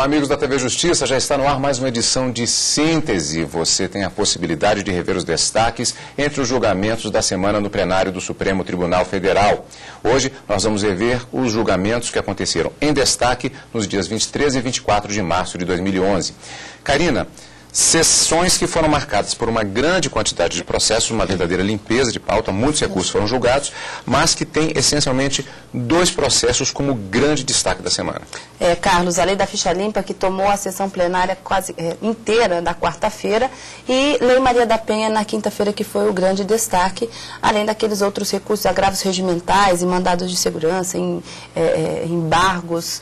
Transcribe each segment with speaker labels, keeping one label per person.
Speaker 1: Olá, amigos da TV Justiça, já está no ar mais uma edição de Síntese. Você tem a possibilidade de rever os destaques entre os julgamentos da semana no plenário do Supremo Tribunal Federal. Hoje nós vamos rever os julgamentos que aconteceram em destaque nos dias 23 e 24 de março de 2011. Karina, sessões que foram marcadas por uma grande quantidade de processos, uma verdadeira limpeza de pauta, muitos recursos foram julgados, mas que tem essencialmente dois processos como grande destaque da semana.
Speaker 2: Carlos, a lei da ficha limpa que tomou a sessão plenária quase inteira da quarta-feira e Lei Maria da Penha na quinta-feira, que foi o grande destaque, além daqueles outros recursos, agravos regimentais, em mandados de segurança, em embargos,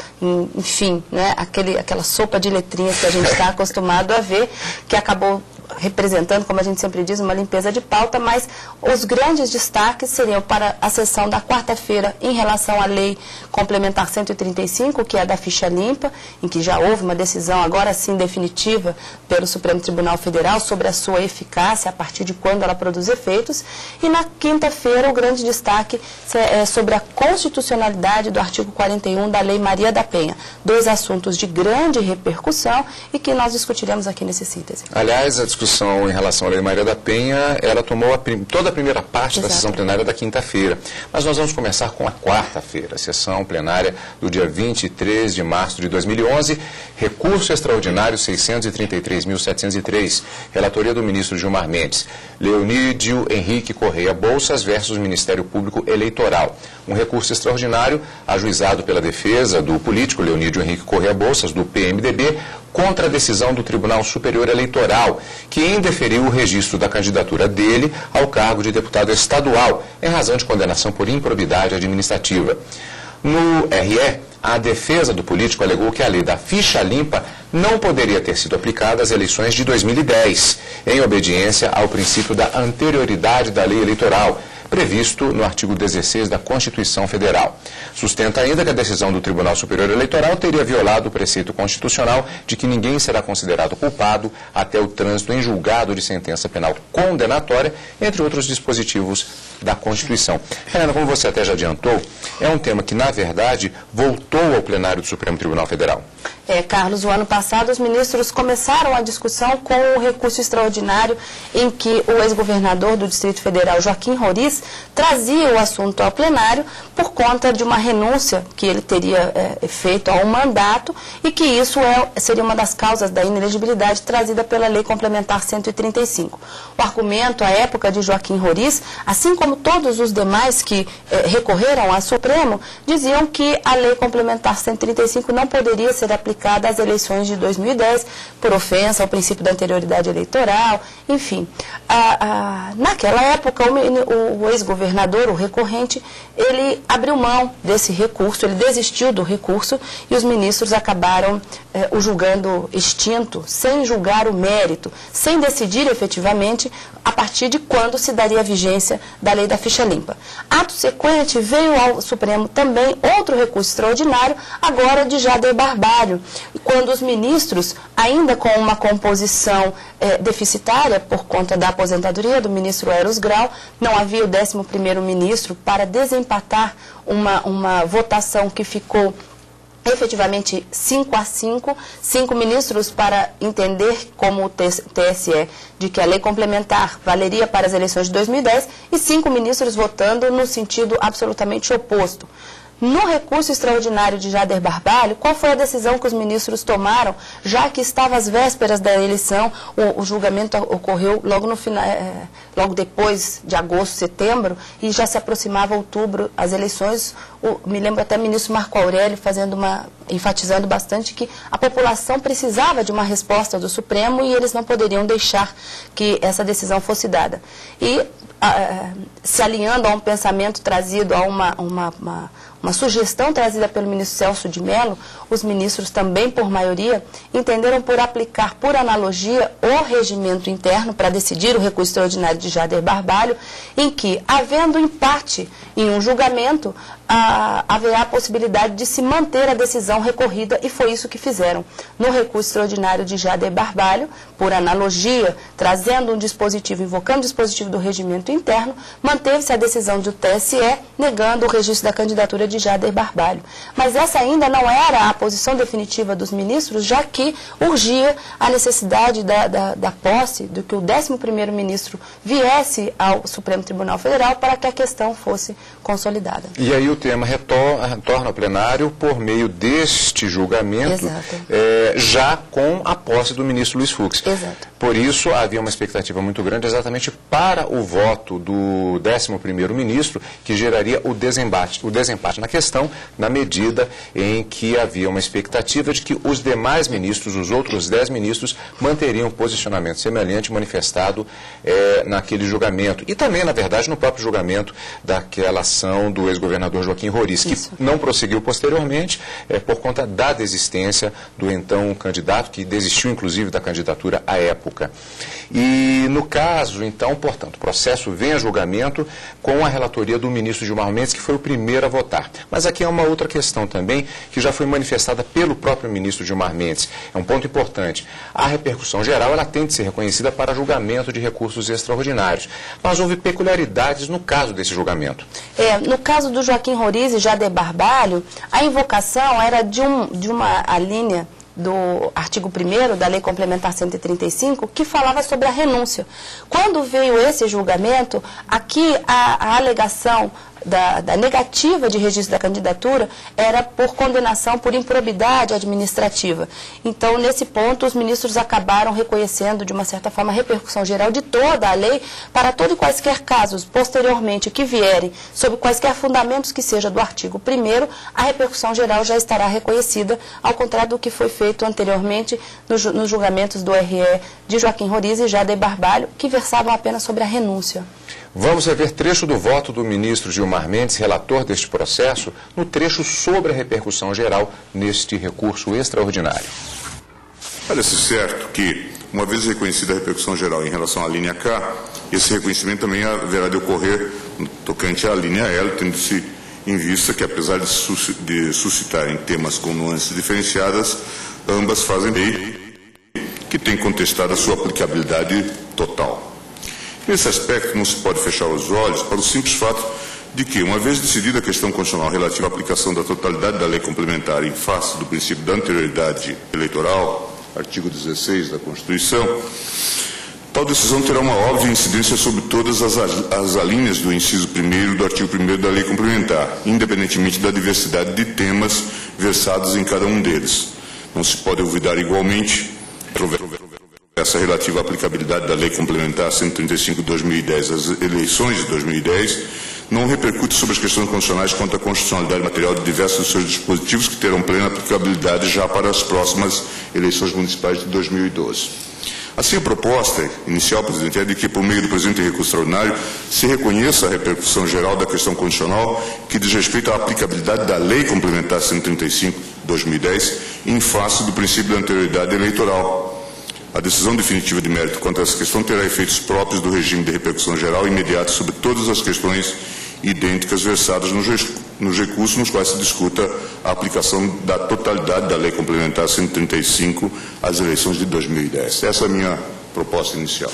Speaker 2: enfim, né, aquela sopa de letrinhas que a gente está acostumado a ver, que acabou representando, como a gente sempre diz, uma limpeza de pauta, mas os grandes destaques seriam para a sessão da quarta-feira em relação à Lei Complementar 135, que é a da ficha limpa, em que já houve uma decisão, agora sim definitiva, pelo Supremo Tribunal Federal sobre a sua eficácia, a partir de quando ela produz efeitos. E na quinta-feira o grande destaque é sobre a constitucionalidade do artigo 41 da Lei Maria da Penha. Dois assuntos de grande repercussão e que nós discutiremos aqui nesse síntese.
Speaker 1: Aliás, a discussão em relação à Lei Maria da Penha, ela tomou toda a primeira parte da sessão plenária da quinta-feira. Mas nós vamos começar com a quarta-feira, a sessão plenária do dia 23 de março de 2011, recurso extraordinário 633.703, relatoria do ministro Gilmar Mendes, Leonídio Henrique Correia Bolsas versus Ministério Público Eleitoral. Um recurso extraordinário ajuizado pela defesa do político Leonídio Henrique Correia Bolsas, do PMDB, contra a decisão do Tribunal Superior Eleitoral, que indeferiu o registro da candidatura dele ao cargo de deputado estadual, em razão de condenação por improbidade administrativa. No RE, a defesa do político alegou que a lei da ficha limpa não poderia ter sido aplicada às eleições de 2010, em obediência ao princípio da anterioridade da lei eleitoral, previsto no artigo 16 da Constituição Federal. Sustenta ainda que a decisão do Tribunal Superior Eleitoral teria violado o preceito constitucional de que ninguém será considerado culpado até o trânsito em julgado de sentença penal condenatória, entre outros dispositivos da Constituição. Helena, como você até já adiantou, é um tema que, na verdade, voltou ao plenário do Supremo Tribunal Federal.
Speaker 2: Carlos, o ano passado os ministros começaram a discussão com o recurso extraordinário em que o ex-governador do Distrito Federal, Joaquim Roriz, trazia o assunto ao plenário por conta de uma renúncia que ele teria feito a um mandato e que isso seria uma das causas da inelegibilidade trazida pela Lei Complementar 135. O argumento, à época de Joaquim Roriz, assim como todos os demais que recorreram ao Supremo, diziam que a Lei Complementar 135 não poderia ser aplicada às eleições de 2010 por ofensa ao princípio da anterioridade eleitoral, enfim. Naquela época, o ex-governador, o recorrente, ele abriu mão desse recurso, ele desistiu do recurso e os ministros acabaram o julgando extinto, sem julgar o mérito, sem decidir efetivamente a partir de quando se daria a vigência da lei da ficha limpa. Ato sequente, veio ao Supremo também outro recurso extraordinário, agora de Jader Barbalho, quando os ministros, ainda com uma composição deficitária por conta da aposentadoria do ministro Eros Grau, não havia o 11º ministro para desempatar uma votação que ficou efetivamente 5-5, 5 ministros para entender como o TSE de que a lei complementar valeria para as eleições de 2010 e 5 ministros votando no sentido absolutamente oposto. No recurso extraordinário de Jader Barbalho, qual foi a decisão que os ministros tomaram, já que estava às vésperas da eleição, o julgamento ocorreu logo no final, logo depois de agosto, setembro, e já se aproximava outubro as eleições. Me lembro até o ministro Marco Aurélio enfatizando bastante que a população precisava de uma resposta do Supremo e eles não poderiam deixar que essa decisão fosse dada. E se alinhando a um pensamento trazido a uma sugestão trazida pelo ministro Celso de Mello, os ministros também por maioria entenderam por aplicar por analogia o regimento interno para decidir o recurso extraordinário de Jader Barbalho, em que, havendo empate em um julgamento, haverá a possibilidade de se manter a decisão recorrida e foi isso que fizeram. No recurso extraordinário de Jader Barbalho, por analogia, trazendo um dispositivo, invocando o dispositivo do regimento interno, manteve-se a decisão do TSE negando o registro da candidatura de Jader Barbalho. Mas essa ainda não era a posição definitiva dos ministros, já que urgia a necessidade da posse, do que o 11º ministro viesse ao Supremo Tribunal Federal para que a questão fosse consolidada.
Speaker 1: E aí o tema retorna ao plenário por meio deste julgamento, já com a posse do ministro Luiz Fux.
Speaker 2: Exato.
Speaker 1: Por isso, havia uma expectativa muito grande exatamente para o voto do 11º ministro, que geraria o desempate na questão, na medida em que havia uma expectativa de que os demais ministros, os outros 10 ministros, manteriam posicionamento semelhante manifestado naquele julgamento. E também, na verdade, no próprio julgamento daquela ação do ex-governador Joaquim Roriz, que não prosseguiu posteriormente por conta da desistência do então candidato, que desistiu, inclusive, da candidatura à época. E no caso, então, portanto, o processo vem a julgamento com a relatoria do ministro Gilmar Mendes, que foi o primeiro a votar. Mas aqui é uma outra questão também, que já foi manifestada pelo próprio ministro Gilmar Mendes. É um ponto importante. A repercussão geral, ela tem de ser reconhecida para julgamento de recursos extraordinários. Mas houve peculiaridades no caso desse julgamento.
Speaker 2: No caso do Joaquim Roriz e Jader Barbalho, a invocação era de uma alínea do artigo 1º da Lei Complementar 135, que falava sobre a renúncia. Quando veio esse julgamento, aqui a alegação da negativa de registro da candidatura era por condenação por improbidade administrativa. Então, nesse ponto, os ministros acabaram reconhecendo, de uma certa forma, a repercussão geral de toda a lei para todo e quaisquer casos, posteriormente, que vierem, sob quaisquer fundamentos que seja do artigo 1º, a repercussão geral já estará reconhecida, ao contrário do que foi feito anteriormente nos julgamentos do RE de Joaquim Roriz e Jader Barbalho, que versavam apenas sobre a renúncia.
Speaker 1: Vamos rever trecho do voto do ministro Gilmar Mendes, relator deste processo, no trecho sobre a repercussão geral neste recurso extraordinário.
Speaker 3: Parece certo que, uma vez reconhecida a repercussão geral em relação à linha K, esse reconhecimento também haverá de ocorrer tocante à linha L, tendo-se em vista que, apesar de suscitarem temas com nuances diferenciadas, ambas fazem lei que tem contestado a sua aplicabilidade total. Nesse aspecto, não se pode fechar os olhos para o simples fato de que, uma vez decidida a questão constitucional relativa à aplicação da totalidade da lei complementar em face do princípio da anterioridade eleitoral, artigo 16 da Constituição, tal decisão terá uma óbvia incidência sobre todas as alíneas do inciso 1º do artigo 1º da lei complementar, independentemente da diversidade de temas versados em cada um deles. Não se pode olvidar igualmente essa relativa à aplicabilidade da Lei Complementar 135 de 2010 às eleições de 2010 não repercute sobre as questões constitucionais quanto à constitucionalidade material de diversos dos seus dispositivos que terão plena aplicabilidade já para as próximas eleições municipais de 2012. Assim, a proposta inicial, presidente, é de que, por meio do presente recurso extraordinário, se reconheça a repercussão geral da questão constitucional que diz respeito à aplicabilidade da Lei Complementar 135 de 2010 em face do princípio da anterioridade eleitoral. A decisão definitiva de mérito quanto a essa questão terá efeitos próprios do regime de repercussão geral imediato sobre todas as questões idênticas versadas nos recursos nos quais se discuta a aplicação da totalidade da Lei Complementar 135 às eleições de 2010. Essa é a minha proposta inicial.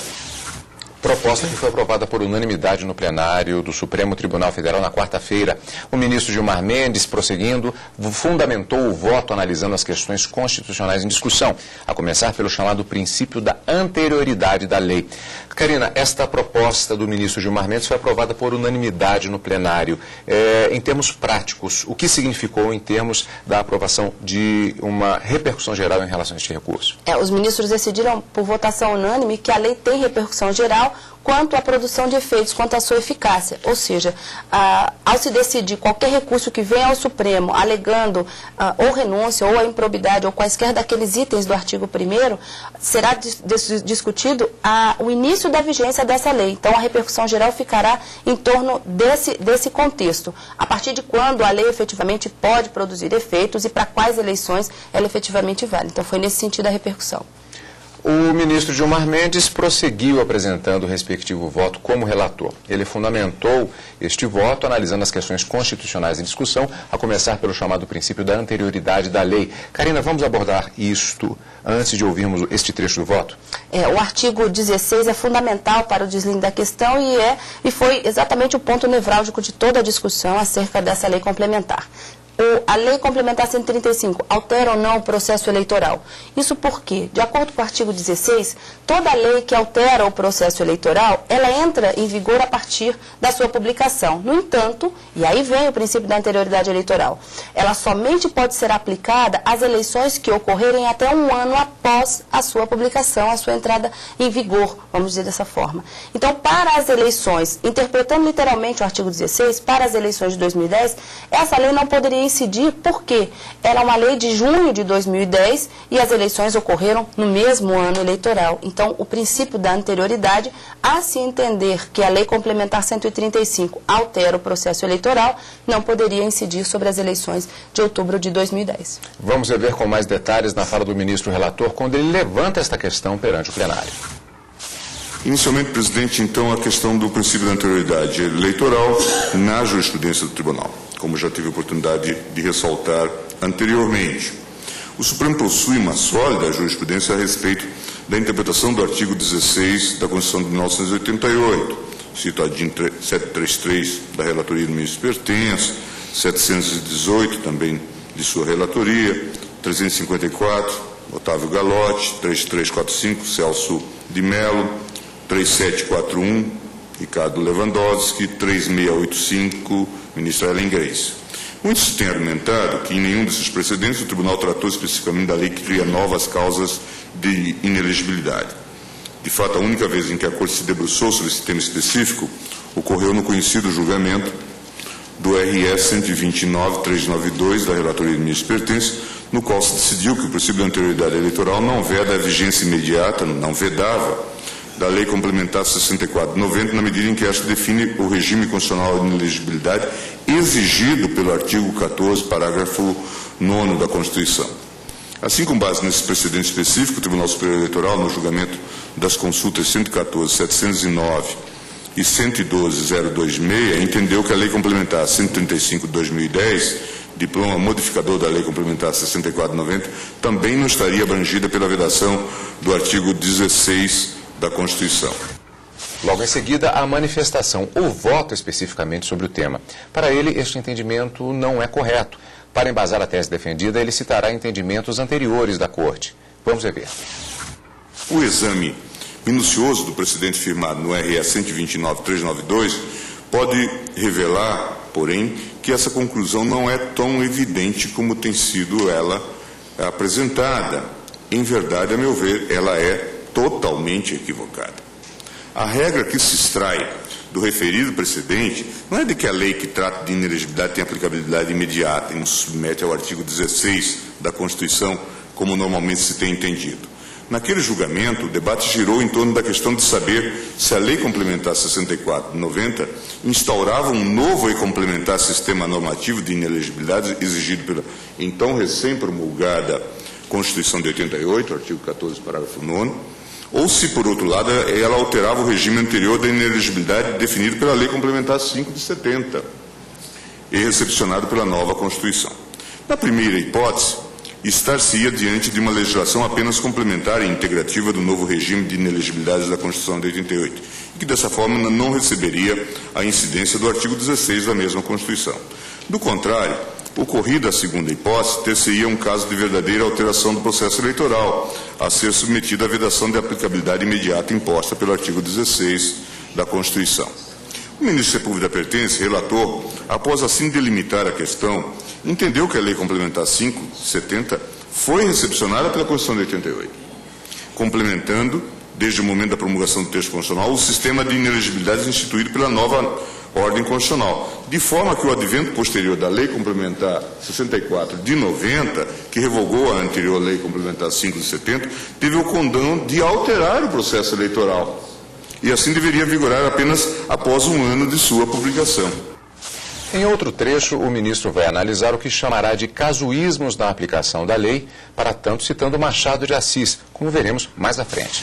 Speaker 1: Proposta que foi aprovada por unanimidade no plenário do Supremo Tribunal Federal na quarta-feira. O ministro Gilmar Mendes, prosseguindo, fundamentou o voto analisando as questões constitucionais em discussão, a começar pelo chamado princípio da anterioridade da lei. Karina, esta proposta do ministro Gilmar Mendes foi aprovada por unanimidade no plenário. Em termos práticos, o que significou em termos da aprovação de uma repercussão geral em relação a este recurso?
Speaker 2: Os ministros decidiram, por votação unânime, que a lei tem repercussão geral quanto à produção de efeitos, quanto à sua eficácia. Ou seja, ao se decidir qualquer recurso que venha ao Supremo alegando ou renúncia, ou a improbidade, ou quaisquer daqueles itens do artigo 1º, será discutido o início da vigência dessa lei. Então, a repercussão geral ficará em torno desse contexto. A partir de quando a lei efetivamente pode produzir efeitos e para quais eleições ela efetivamente vale. Então, foi nesse sentido a repercussão.
Speaker 1: O ministro Gilmar Mendes prosseguiu apresentando o respectivo voto como relator. Ele fundamentou este voto analisando as questões constitucionais em discussão, a começar pelo chamado princípio da anterioridade da lei. Karina, vamos abordar isto antes de ouvirmos este trecho do voto?
Speaker 2: O artigo 16 é fundamental para o deslinde da questão e foi exatamente o ponto nevrálgico de toda a discussão acerca dessa lei complementar. A Lei Complementar 135 altera ou não o processo eleitoral. Isso porque, de acordo com o artigo 16, toda lei que altera o processo eleitoral, ela entra em vigor a partir da sua publicação. No entanto, e aí vem o princípio da anterioridade eleitoral, ela somente pode ser aplicada às eleições que ocorrerem até um ano após a sua publicação, a sua entrada em vigor, vamos dizer dessa forma. Então, para as eleições, interpretando literalmente o artigo 16, para as eleições de 2010, essa lei não poderia incidir porque ela é uma lei de junho de 2010 e as eleições ocorreram no mesmo ano eleitoral. Então, o princípio da anterioridade, a se entender que a Lei Complementar 135 altera o processo eleitoral, não poderia incidir sobre as eleições de outubro de 2010.
Speaker 1: Vamos rever com mais detalhes na fala do ministro relator, quando ele levanta esta questão perante o plenário.
Speaker 3: Inicialmente, presidente, então, a questão do princípio da anterioridade eleitoral na jurisprudência do tribunal, como já tive a oportunidade de ressaltar anteriormente. O Supremo possui uma sólida jurisprudência a respeito da interpretação do artigo 16 da Constituição de 1988. Cito a DIN 733 da relatoria do ministro Pertence, 718 também de sua relatoria, 354, Otávio Galotti, 3345, Celso de Mello, 3741, Ricardo Lewandowski, 3685, ministra Ellen Grace. Muitos têm argumentado que em nenhum desses precedentes o tribunal tratou especificamente da lei que cria novas causas de inelegibilidade. De fato, a única vez em que a Corte se debruçou sobre esse tema específico ocorreu no conhecido julgamento do RS 129.392 da relatoria do ministro Pertence, no qual se decidiu que o princípio da anterioridade eleitoral não veda a vigência imediata, não vedava, da Lei Complementar 64/90, na medida em que esta define o regime constitucional de inelegibilidade exigido pelo artigo 14, parágrafo 9º da Constituição. Assim, com base nesse precedente específico, o Tribunal Superior Eleitoral, no julgamento das consultas 114.709 e 112.026, entendeu que a Lei Complementar 135 de 2010, diploma modificador da Lei Complementar 64/90, também não estaria abrangida pela vedação do artigo 16 da Constituição.
Speaker 1: Logo em seguida, a manifestação ou voto especificamente sobre o tema. Para ele, este entendimento não é correto. Para embasar a tese defendida, ele citará entendimentos anteriores da Corte. Vamos rever.
Speaker 3: O exame minucioso do precedente firmado no RS 129.392 pode revelar, porém, que essa conclusão não é tão evidente como tem sido ela apresentada. Em verdade, a meu ver, ela é totalmente equivocada. A regra que se extrai do referido precedente não é de que a lei que trata de inelegibilidade tem aplicabilidade imediata e não se submete ao artigo 16 da Constituição, como normalmente se tem entendido. Naquele julgamento, o debate girou em torno da questão de saber se a Lei Complementar 64/90 instaurava um novo e complementar sistema normativo de inelegibilidade exigido pela então recém-promulgada Constituição de 88, artigo 14, parágrafo 9º, ou se, por outro lado, ela alterava o regime anterior da inelegibilidade definido pela Lei Complementar 5 de 70 e recepcionado pela nova Constituição. Na primeira hipótese, estar-se-ia diante de uma legislação apenas complementar e integrativa do novo regime de inelegibilidade da Constituição de 88, e que, dessa forma, não receberia a incidência do artigo 16 da mesma Constituição. Do contrário, ocorrida a segunda hipótese, ter-se-ia um caso de verdadeira alteração do processo eleitoral, a ser submetido à vedação de aplicabilidade imediata imposta pelo artigo 16 da Constituição. O ministro Sepúlveda Pertence, relator, após assim delimitar a questão, entendeu que a Lei Complementar 5 de 70 foi recepcionada pela Constituição de 88, complementando, desde o momento da promulgação do texto constitucional, o sistema de inelegibilidades instituído pela nova ordem constitucional, de forma que o advento posterior da Lei Complementar 64 de 90, que revogou a anterior Lei Complementar 5 de 70, teve o condão de alterar o processo eleitoral, e assim deveria vigorar apenas após um ano de sua publicação.
Speaker 1: Em outro trecho, o ministro vai analisar o que chamará de casuísmos na aplicação da lei, para tanto citando Machado de Assis, como veremos mais à frente.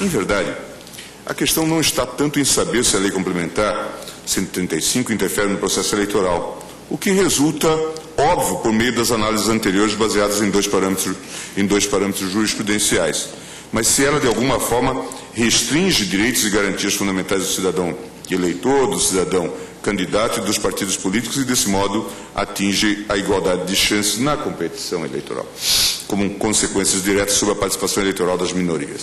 Speaker 3: Em verdade, a questão não está tanto em saber se a lei complementar 135 interfere no processo eleitoral, o que resulta óbvio por meio das análises anteriores baseadas em dois parâmetros jurisprudenciais, mas se ela de alguma forma restringe direitos e garantias fundamentais do cidadão eleitor, do cidadão candidato e dos partidos políticos e, desse modo, atinge a igualdade de chances na competição eleitoral, como consequências diretas sobre a participação eleitoral das minorias.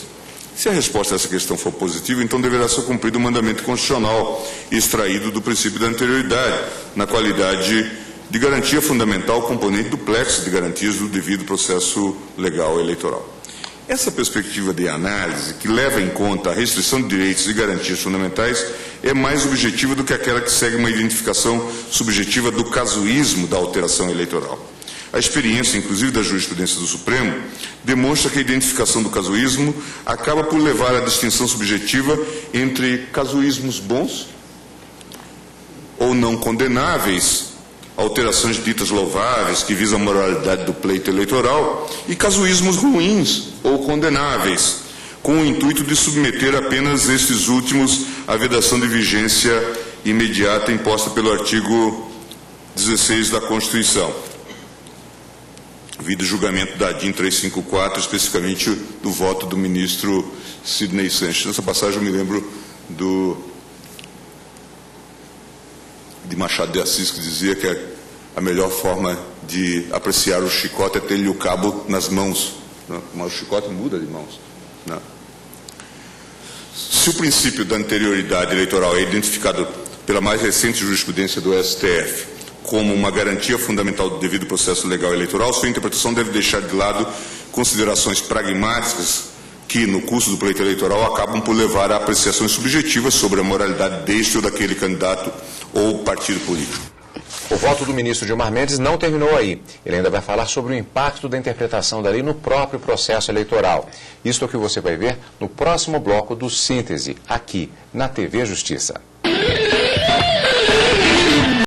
Speaker 3: Se a resposta a essa questão for positiva, então deverá ser cumprido o mandamento constitucional extraído do princípio da anterioridade, na qualidade de garantia fundamental, componente do plexo de garantias do devido processo legal eleitoral. Essa perspectiva de análise, que leva em conta a restrição de direitos e garantias fundamentais, é mais objetiva do que aquela que segue uma identificação subjetiva do casuísmo da alteração eleitoral. A experiência, inclusive da jurisprudência do Supremo, demonstra que a identificação do casuísmo acaba por levar à distinção subjetiva entre casuísmos bons ou não condenáveis, alterações ditas louváveis que visam a moralidade do pleito eleitoral, e casuísmos ruins ou condenáveis, com o intuito de submeter apenas estes últimos à vedação de vigência imediata imposta pelo artigo 16 da Constituição. Vido o julgamento da DIN 354, especificamente do voto do ministro Sidney Sanches. Nessa passagem eu me lembro de Machado de Assis, que dizia que a melhor forma de apreciar o chicote é ter-lhe o cabo nas mãos. Não? Mas o chicote muda de mãos. Não? Se o princípio da anterioridade eleitoral é identificado pela mais recente jurisprudência do STF como uma garantia fundamental do devido processo legal eleitoral, sua interpretação deve deixar de lado considerações pragmáticas que, no curso do pleito eleitoral, acabam por levar a apreciações subjetivas sobre a moralidade deste ou daquele candidato ou partido político.
Speaker 1: O voto do ministro Gilmar Mendes não terminou aí. Ele ainda vai falar sobre o impacto da interpretação da lei no próprio processo eleitoral. Isso é o que você vai ver no próximo bloco do Síntese, aqui na TV Justiça.